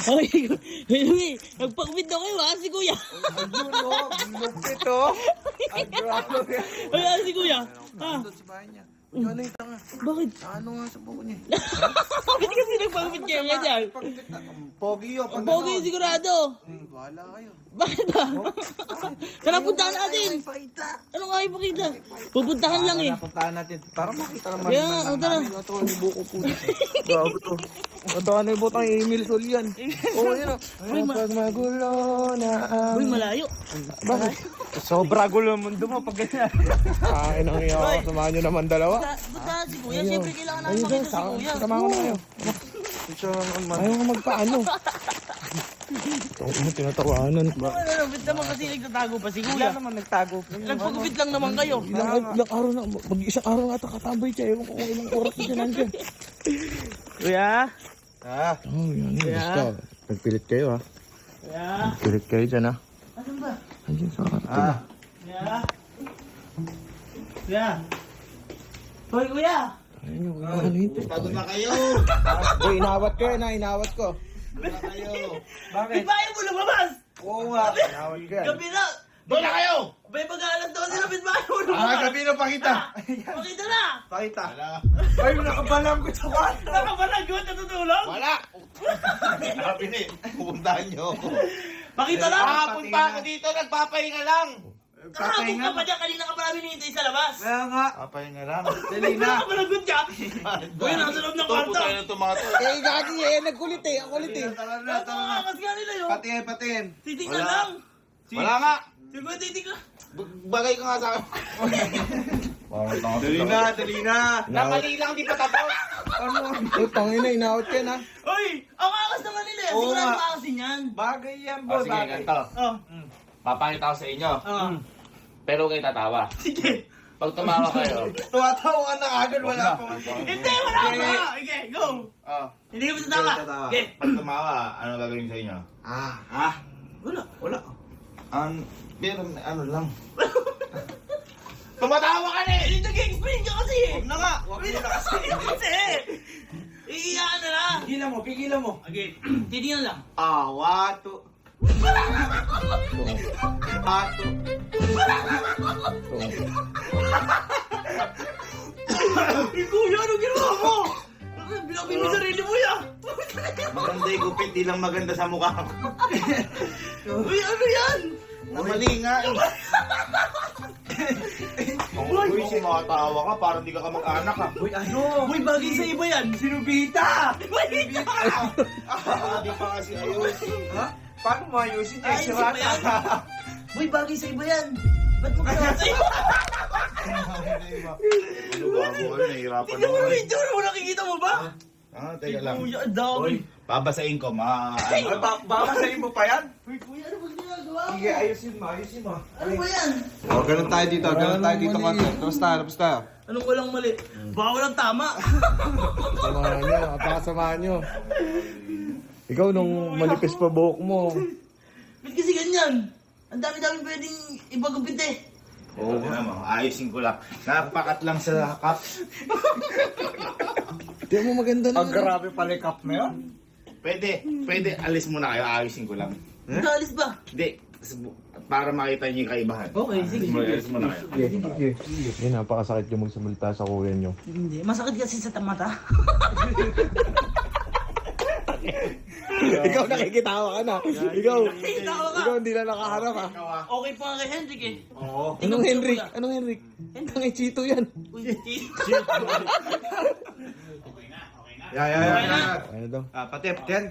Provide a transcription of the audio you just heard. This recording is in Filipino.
Okay, nagpagpit na kayo ha, si Kuya. Ayun o, lupit o. Ang grabe. Ay, si Kuya. Ha? Doon sa bahay niya. Ano yung tanga? Bakit? Ano nga sa buko niya? Bakit kasi nagpagpit kayo niya dyan? Pogi yun. Pogi sigurado. Bahala kayo. Bakit ba? Tara, puntahan natin. Ano nga ipakita? Pupuntahan lang eh. Napuntahan natin para makita naman. Kaya nga, tara. Ito ang buko po. Grabe to. Ito ano yung butang Emil Solian. Oo, yun o. Pag magulo na ang... Uy, malayo. Bakit? Sobra gulo ang mundo mo pag ganyan. Kain ang iyo. Samahan nyo naman dalawa. Puntahan si Kuya. Siyempre kailangan namin makita si Kuya. Samahan ko na kayo. Ayaw nga magpaano. Ito mo tinatawanan. Ba't naman kasi nagtatago pa si Kuya? Wala naman nagtago. Nagpagupit lang naman kayo. Ilang araw na. Mag-isang araw nga ata katambay siya. Ewan ko kung ilang oras na siya nandiyan. Kuya? Oh, yan. Basta. Nagpilit kayo ha. Kuya? Nagpilit kayo dyan ha. Asan ba? Andiyan sa karto. Kuya? Kuya? Hoy, Kuya! Ayun yung ano ito. Pagod na kayo! Uy, inawat ko yun ha. Inawat ko. Pagod na kayo! Bakit? Di ba ayaw mo lumabas? Oo nga. Inawat ko yan. Gabi na! Doon na kayo! May pag-aalas daw sila, ba't ba ayaw mo lumabas? Gabi na pakita! Pakita na! Pakita. Wala! Ay, nakabalam ko sa kwarto. Nakabalag yun, natutulog? Wala! Sabi ni, pupuntahan niyo ako. Pakita na! Kahapon pa ako dito, nagpapahinga lang! Kahapon ka pa dyan, kanina ka pa namin hinihintay sa labas. Kaya nga. Papahinga lang. Dali na. Nakabalagot ka? Uy, nasa loob ng kwarto. Pupuntahan ng mga to. Eh, gagi eh. Nagkulit eh. Ang kulit eh. Tara na, Ito, angas nga nila yun. Patiin. Titignan Wala. lang. Wala nga! Siguro titignan. Bagay ka nga sa akin. Dali na. Napali lang, di pa tapos. Ano? Oh, tangina, inawat ka na. Uy, ang angas naman nila. Oo Sigurado nga. maakasin yan. Bagay yan, O boy. sige, Bagay. ganito. Oh, Papakita ko sa inyo. oh. Pero kayo tatawa. Sige. Pag tumawa kayo, Tuwatawa ka na agad. Wala pa. Hindi, wala pa. Okay, go. Hindi ka ba tatawa? Hindi tatawa. Okay. pag tumawa, ano gagawin sa inyo? Wala. Pero ano lang. Tumatawa ka na eh! Hindi nag-explain ka kasi. Huwag na nga. Huwag Hindi mo na kasi. kasi. Iiyakan na lang. Pigilan mo. Okay, titingnan lang. Wato. Ato. Kuya, ano ginawa mo? Binabing mo sarili mo yan. Maganda yung gupit, di lang maganda sa mukha ko. Uy, ano yan? Mali nga eh. Uy, kumatawa ka, parang di ka kamag-anak ha. Uy, ano? Uy, bagay sa iba yan. Sinubita! Di pa kasi ayusin. Ha? Paano mo ayusin? Ay, Eh, iba yan. Uy, bagay sa iba yan. Ba't mo ginawa sa iba? Ano ba ako? Nahihirapan Tingnan mo ako. yung video mo, nakikita mo ba? Teka lang. Kuya, ang dami. Babasahin ko, Ay, baka sa'yo mo pa yan? Uy, kuya, ano ba ginagawa mo? Sige, ayusin mo. Ano ba yan? Ganun tayo dito konti. Tapos tayo. Anong walang mali? Baka walang tama. Samahan nyo. Ikaw nung malipis pa buhok mo. Ba't kasi ganyan? Ang dami-dami pwedeng ibagupit eh. Oo nga mo, ayusin ko lang. Napakat lang sa cups. Di mo maganda na. Grabe pala yung cup na yun. Pwede, alis muna kayo, ayusin ko lang. Magkaalis ba? Hindi, para makita niyo yung kaibahan. Okay, sige. Alis muna kayo. Sige. Napakasakit yung magsamalita sa kuya nyo. Hindi, masakit kasi sa mata. Ikaw nakikitawa ka na. Ikaw Nakikitawa ka. hindi na nakaharap ha. Okay pa nga kay Hendrik eh. Oo. Tingnan mo siya, kuya. Anong Henrik? Ang Chito yan. Uy, Yan. Okay na. Ano daw? Pati, Ten.